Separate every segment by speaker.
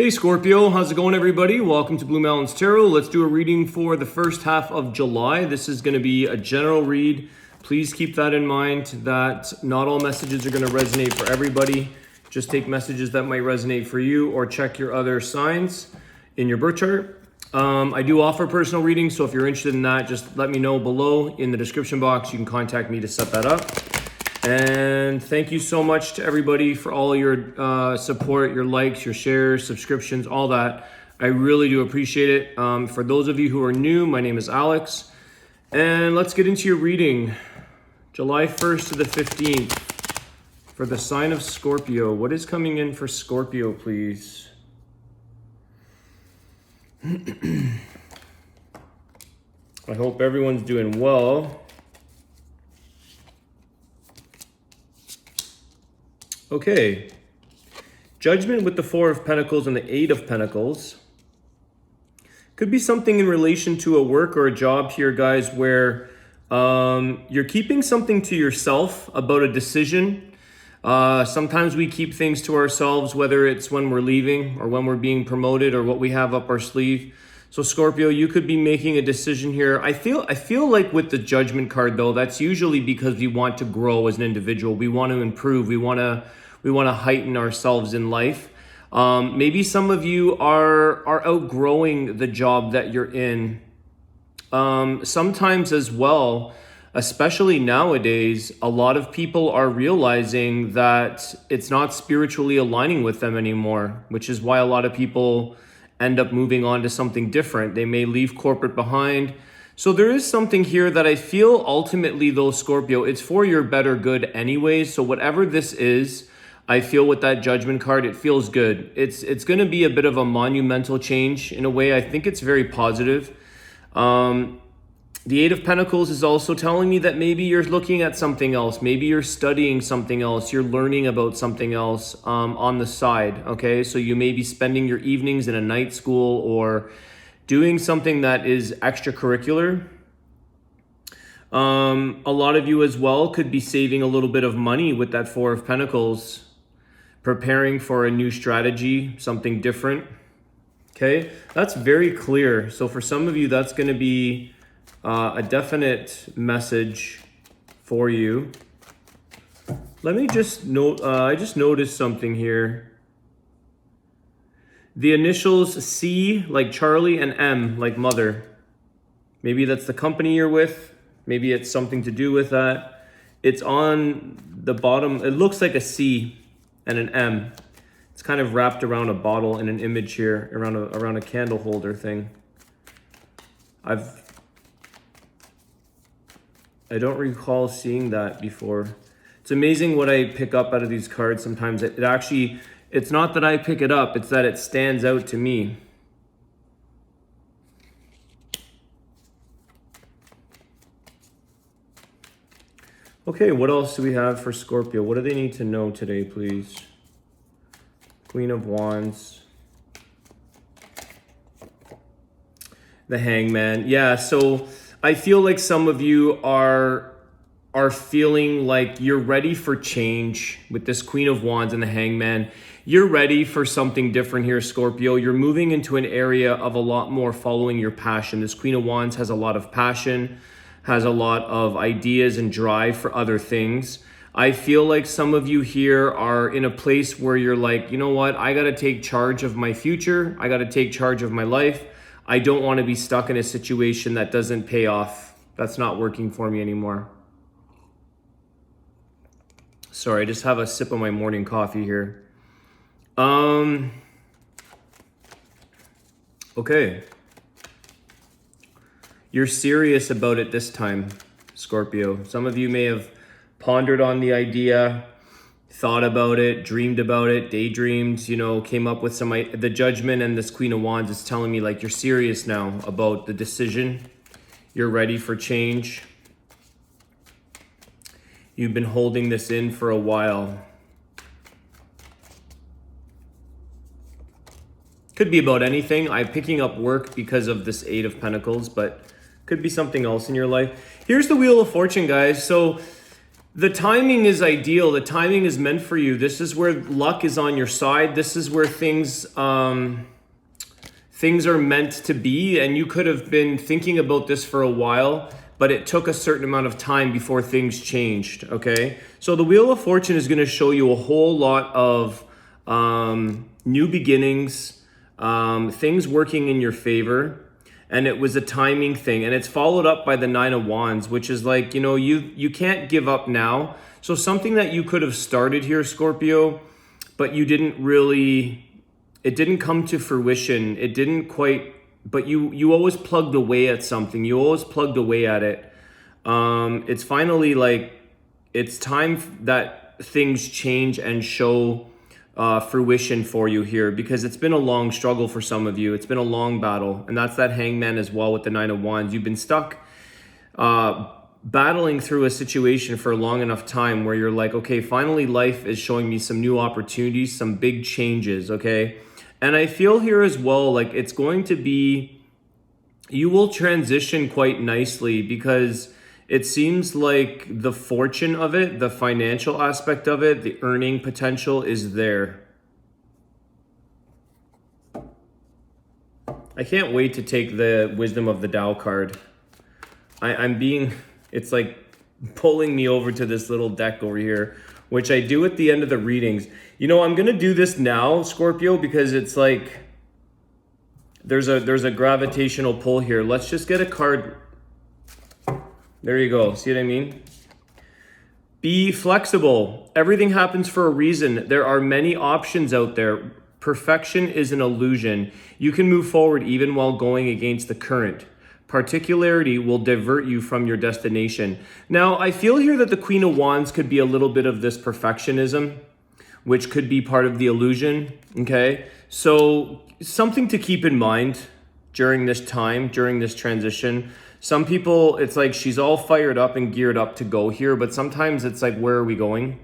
Speaker 1: Hey Scorpio, how's it going everybody? Welcome to Blue Mountains Tarot. Let's do a reading for the first half of July. This is going to be a general read. Please keep that in mind that not all messages are going to resonate for everybody. Just take messages that might resonate for you or check your other signs in your birth chart. I do offer personal readings, so if you're interested in that, just let me know below in the description box. You can contact me to set that up. And thank you so much to everybody for all your support, your likes, your shares, subscriptions, all that. I really do appreciate it. For those of you who are new, my name is Alex. And let's get into your reading. July 1st to the 15th for the sign of Scorpio. What is coming in for Scorpio, please? I hope everyone's doing well. Okay, Judgment with the Four of Pentacles and the Eight of Pentacles. Could be something in relation to a work or a job here, guys, where you're keeping something to yourself about a decision. Sometimes we keep things to ourselves, whether it's when we're leaving or when we're being promoted or what we have up our sleeve. So Scorpio, you could be making a decision here. I feel like with the Judgment card, though, that's usually because we want to grow as an individual. We want to improve. We want to heighten ourselves in life. Maybe some of you are outgrowing the job that you're in. Sometimes as well, especially nowadays, a lot of people are realizing that it's not spiritually aligning with them anymore, which is why a lot of people end up moving on to something different. They may leave corporate behind. So there is something here that I feel ultimately, though, Scorpio, it's for your better good anyways. So whatever this is, I feel with that Judgment card, it feels good. It's going to be a bit of a monumental change in a way. I think it's very positive. The Eight of Pentacles is also telling me that maybe you're looking at something else. Maybe you're studying something else. You're learning about something else on the side, okay? So you may be spending your evenings in a night school or doing something that is extracurricular. A lot of you as well could be saving a little bit of money with that Four of Pentacles, preparing for a new strategy, something different, okay? That's very clear. So for some of you, that's going to be a definite message for you. Let me just note, I just noticed something here. The initials C like Charlie and M like mother. Maybe that's the company you're with. Maybe it's something to do with that. It's on the bottom. It looks like a C and an M. It's kind of wrapped around a bottle in an image here, around a candle holder thing. I don't recall seeing that before. It's amazing what I pick up out of these cards sometimes. It's not that I pick it up, it's that it stands out to me. Okay, what else do we have for Scorpio? What do they need to know today, please? Queen of Wands. The Hangman. Yeah, so I feel like some of you are feeling like you're ready for change with this Queen of Wands and the Hangman. You're ready for something different here, Scorpio. You're moving into an area of a lot more following your passion. This Queen of Wands has a lot of passion, has a lot of ideas and drive for other things. I feel like some of you here are in a place where you're like, you know what? I got to take charge of my future. I got to take charge of my life. I don't want to be stuck in a situation that doesn't pay off. That's not working for me anymore. Sorry, I just have a sip of my morning coffee here. Okay. You're serious about it this time, Scorpio. Some of you may have pondered on the idea, thought about it, dreamed about it, daydreamed, came up with the Judgment, and this Queen of Wands is telling me like you're serious now about the decision. You're ready for change. You've been holding this in for a while. Could be about anything. I'm picking up work because of this Eight of Pentacles, but could be something else in your life. Here's the Wheel of Fortune, guys. So The timing is ideal. The timing is meant for you. This is where luck is on your side. This is where things things are meant to be, and you could have been thinking about this for a while, but it took a certain amount of time before things changed, okay? So the Wheel of Fortune is going to show you a whole lot of new beginnings, things working in your favor, and it was a timing thing, and it's followed up by the Nine of Wands, which is like, you know, you can't give up now. So something that you could have started here, Scorpio, but you didn't really, it didn't come to fruition. It didn't quite, but you always plugged away at something. You always plugged away at it. It's finally like, it's time that things change and show fruition for you here, because it's been a long struggle for some of you. It's been a long battle, and that's that Hangman as well with the Nine of Wands. You've been stuck battling through a situation for a long enough time where you're like, okay, finally life is showing me some new opportunities, some big changes, okay? And I feel here as well, like it's going to be, you will transition quite nicely, because it seems like the fortune of it, the financial aspect of it, the earning potential is there. I can't wait to take the Wisdom of the Tao card. I'm being, it's like pulling me over to this little deck over here, which I do at the end of the readings. You know, I'm going to do this now, Scorpio, because it's like, there's a gravitational pull here. Let's just get a card. There you go. See what I mean? Be flexible. Everything happens for a reason. There are many options out there. Perfection is an illusion. You can move forward even while going against the current. Particularity will divert you from your destination. Now, I feel here that the Queen of Wands could be a little bit of this perfectionism, which could be part of the illusion, okay? So something to keep in mind during this time, during this transition. Some people, it's like she's all fired up and geared up to go here, but sometimes it's like, where are we going?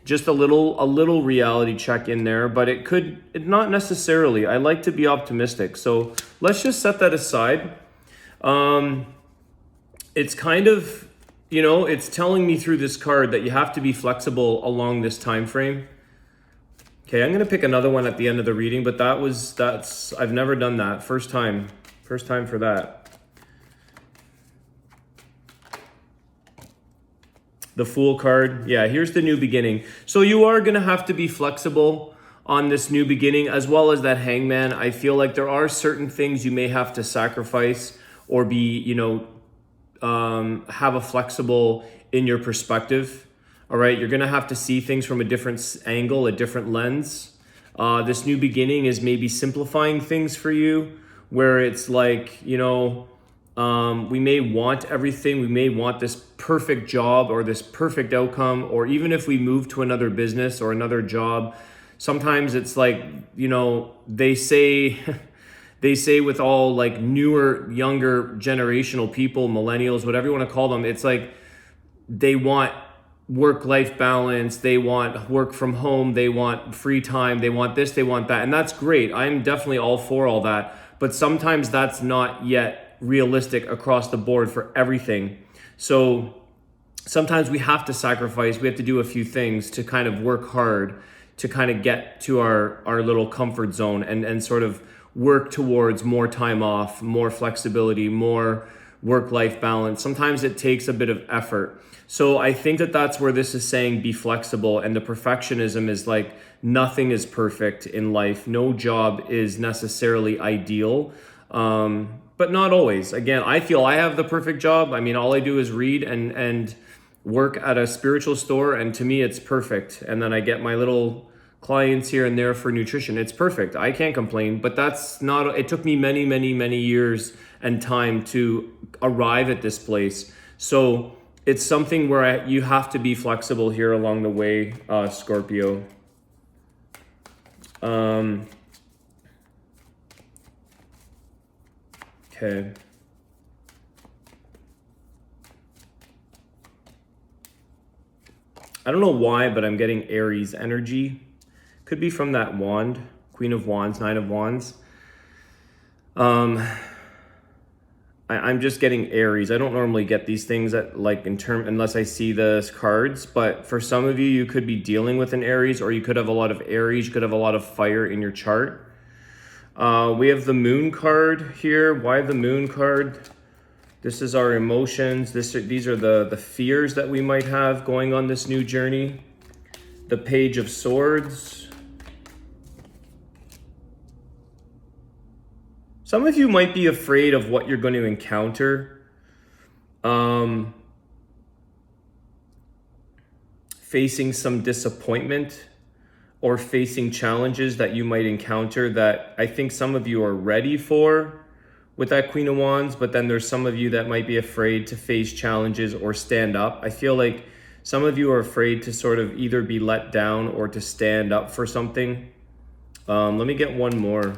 Speaker 1: Just a little reality check in there, but not necessarily. I like to be optimistic. So let's just set that aside. It's kind of, you know, it's telling me through this card that you have to be flexible along this time frame. Okay, I'm gonna pick another one at the end of the reading, but I've never done that. First time for that. The Fool card, yeah, here's the new beginning. So you are gonna have to be flexible on this new beginning, as well as that Hangman. I feel like there are certain things you may have to sacrifice or be, you know, have a flexible in your perspective. All right, you're gonna have to see things from a different angle, a different lens. This new beginning is maybe simplifying things for you, where it's like, you know, we may want everything. We may want this perfect job or this perfect outcome, or even if we move to another business or another job, sometimes it's like, you know, they say with all like newer, younger generational people, millennials, whatever you want to call them, it's like they want work-life balance, they want work from home, they want free time, they want this, they want that, and that's great. I'm definitely all for all that, but sometimes that's not yet realistic across the board for everything. So sometimes we have to sacrifice, we have to do a few things to kind of work hard to kind of get to our little comfort zone and sort of work towards more time off, more flexibility, more work-life balance. Sometimes it takes a bit of effort. So I think that that's where this is saying be flexible, and the perfectionism is like nothing is perfect in life. No job is necessarily ideal, but not always. Again, I feel I have the perfect job. I mean, all I do is read and work at a spiritual store, and to me it's perfect. And then I get my little clients here and there for nutrition. It's perfect. I can't complain, but that's not, it took me many years and time to arrive at this place. So it's something where you have to be flexible here along the way, Scorpio. Okay. I don't know why, but I'm getting Aries energy. Could be from that wand, Queen of Wands, Nine of Wands. I'm just getting Aries. I don't normally get these things that like unless I see the cards, but for some of you, you could be dealing with an Aries, or you could have a lot of Aries. You could have a lot of fire in your chart. We have the Moon card here. Why the Moon card? This is our emotions. These are the fears that we might have going on this new journey. The Page of Swords. Some of you might be afraid of what you're going to encounter. Facing some disappointment or facing challenges that you might encounter that I think some of you are ready for with that Queen of Wands, but then there's some of you that might be afraid to face challenges or stand up. I feel like some of you are afraid to sort of either be let down or to stand up for something. Let me get one more.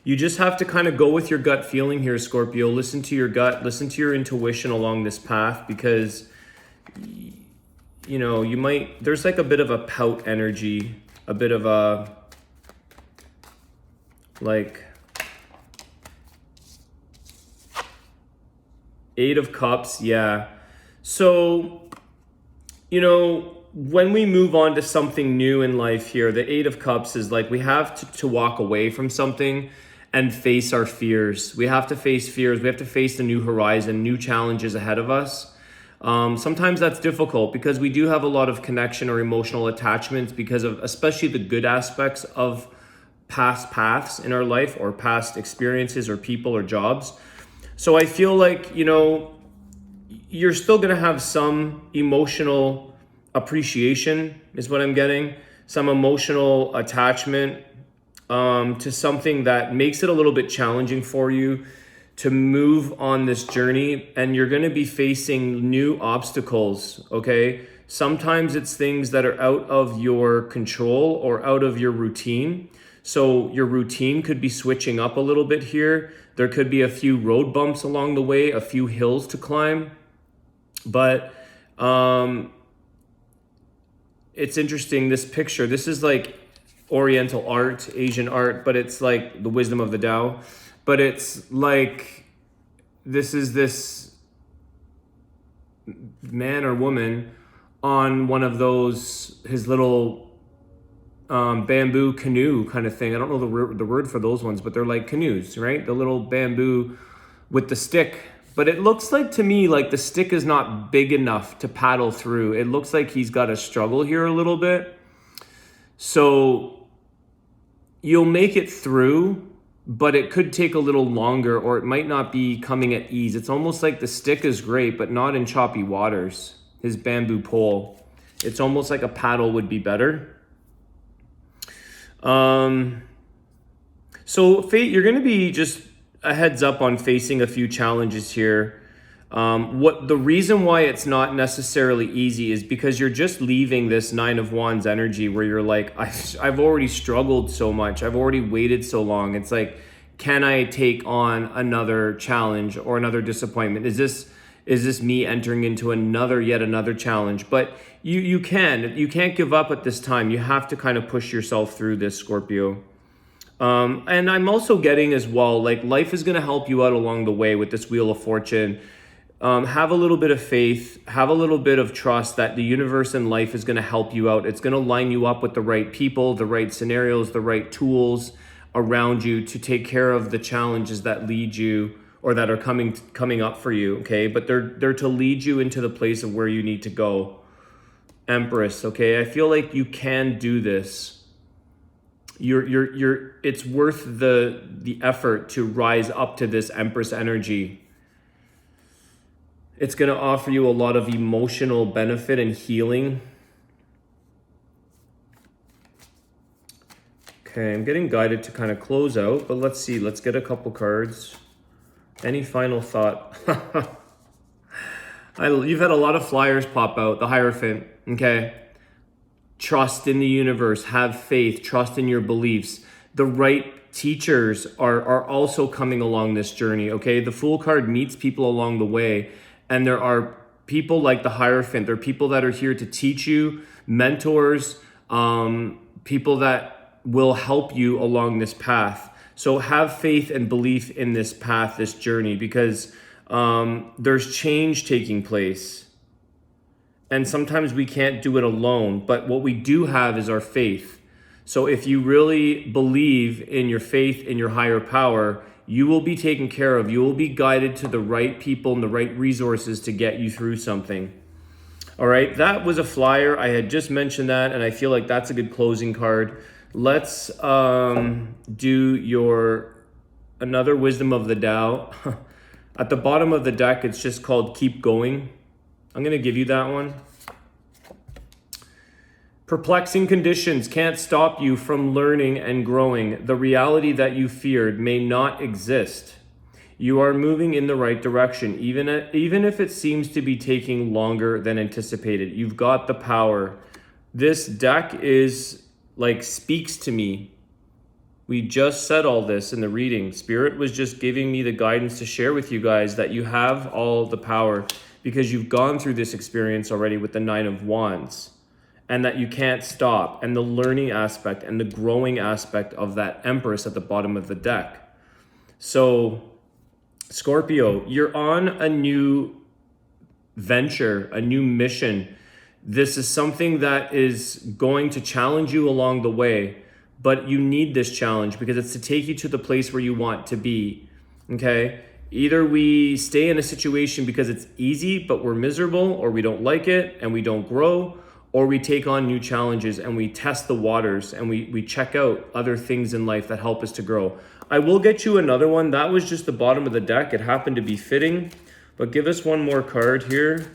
Speaker 1: You just have to kind of go with your gut feeling here, Scorpio. Listen to your gut, listen to your intuition along this path, because you know, there's like a bit of a pout energy, a bit of a, like, Eight of Cups, yeah. So, you know, when we move on to something new in life here, the Eight of Cups is like we have to walk away from something and face our fears. We have to face fears. We have to face the new horizon, new challenges ahead of us. Sometimes that's difficult because we do have a lot of connection or emotional attachments because of especially the good aspects of past paths in our life or past experiences or people or jobs. So I feel like, you know, you're still going to have some emotional appreciation is what I'm getting, some emotional attachment to something that makes it a little bit challenging for you to move on this journey, and you're going to be facing new obstacles, okay? Sometimes it's things that are out of your control or out of your routine. So your routine could be switching up a little bit here. There could be a few road bumps along the way, a few hills to climb. But it's interesting, this picture. This is like Oriental art, Asian art, but it's like the wisdom of the Tao. But it's like, this is this man or woman on one of those, his little bamboo canoe kind of thing. I don't know the word for those ones, but they're like canoes, right? The little bamboo with the stick. But it looks like to me like the stick is not big enough to paddle through. It looks like he's got to struggle here a little bit. So you'll make it through, but it could take a little longer, or it might not be coming at ease. It's almost like the stick is great, but not in choppy waters. His bamboo pole. It's almost like a paddle would be better. So Fate, you're going to be just a heads up on facing a few challenges here. What the reason why it's not necessarily easy is because you're just leaving this Nine of Wands energy where you're like, I've already struggled so much. I've already waited so long. It's like, can I take on another challenge or another disappointment? Is this me entering into yet another challenge? But you can't give up at this time. You have to kind of push yourself through this, Scorpio. And I'm also getting as well, like life is going to help you out along the way with this Wheel of Fortune. Have a little bit of faith, have a little bit of trust that the universe and life is going to help you out. It's going to line you up with the right people, the right scenarios, the right tools around you to take care of the challenges that lead you or that are coming up for you, okay? But they're to lead you into the place of where you need to go. Empress, okay? I feel like you can do this. It's worth the effort to rise up to this Empress energy. It's going to offer you a lot of emotional benefit and healing. Okay, I'm getting guided to kind of close out, but let's see. Let's get a couple cards. Any final thought? You've had a lot of flyers pop out. The Hierophant, okay? Trust in the universe. Have faith. Trust in your beliefs. The right teachers are also coming along this journey, okay? The Fool card meets people along the way. And there are people like the Hierophant. There are people that are here to teach you, mentors, people that will help you along this path. So have faith and belief in this path, this journey, because there's change taking place. And sometimes we can't do it alone, but what we do have is our faith. So if you really believe in your faith, in your higher power, you will be taken care of. You will be guided to the right people and the right resources to get you through something. All right, that was a flyer. I had just mentioned that, and I feel like that's a good closing card. Let's do another Wisdom of the Tao. At the bottom of the deck, it's just called Keep Going. I'm going to give you that one. Perplexing conditions can't stop you from learning and growing. The reality that you feared may not exist. You are moving in the right direction, even if it seems to be taking longer than anticipated. You've got the power. This deck speaks to me. We just said all this in the reading. Spirit was just giving me the guidance to share with you guys that you have all the power because you've gone through this experience already with the Nine of Wands, and that you can't stop, and the learning aspect and the growing aspect of that Empress at the bottom of the deck. So Scorpio, you're on a new venture, a new mission. This is something that is going to challenge you along the way, but you need this challenge because it's to take you to the place where you want to be, okay? Either we stay in a situation because it's easy, but we're miserable, or we don't like it and we don't grow, or we take on new challenges and we test the waters and we check out other things in life that help us to grow. I will get you another one. That was just the bottom of the deck. It happened to be fitting, but give us one more card here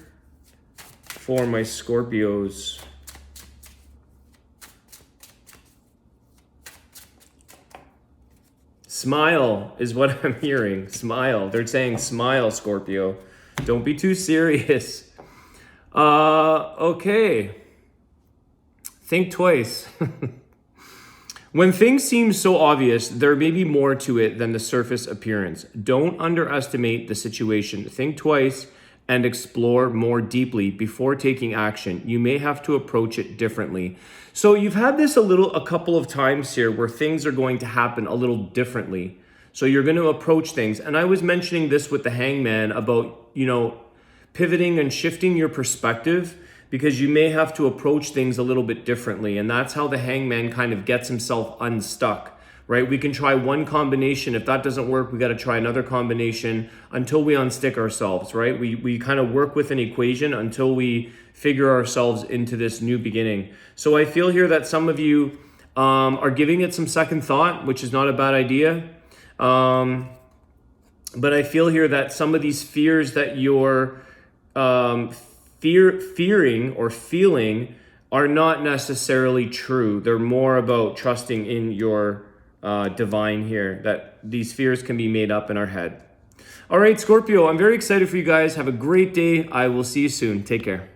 Speaker 1: for my Scorpios. Smile is what I'm hearing. Smile. They're saying smile, Scorpio. Don't be too serious. Okay. Think twice. When things seem so obvious, there may be more to it than the surface appearance. Don't underestimate the situation. Think twice and explore more deeply before taking action. You may have to approach it differently. So you've had this a couple of times here where things are going to happen a little differently. So you're going to approach things. And I was mentioning this with the Hangman about, pivoting and shifting your perspective, because you may have to approach things a little bit differently. And that's how the Hangman kind of gets himself unstuck, right? We can try one combination. If that doesn't work, we got to try another combination until we unstick ourselves, right? We kind of work with an equation until we figure ourselves into this new beginning. So I feel here that some of you are giving it some second thought, which is not a bad idea. But I feel here that some of these fears that you're fearing or feeling are not necessarily true. They're more about trusting in your divine here, that these fears can be made up in our head. All right, Scorpio, I'm very excited for you guys. Have a great day. I will see you soon. Take care.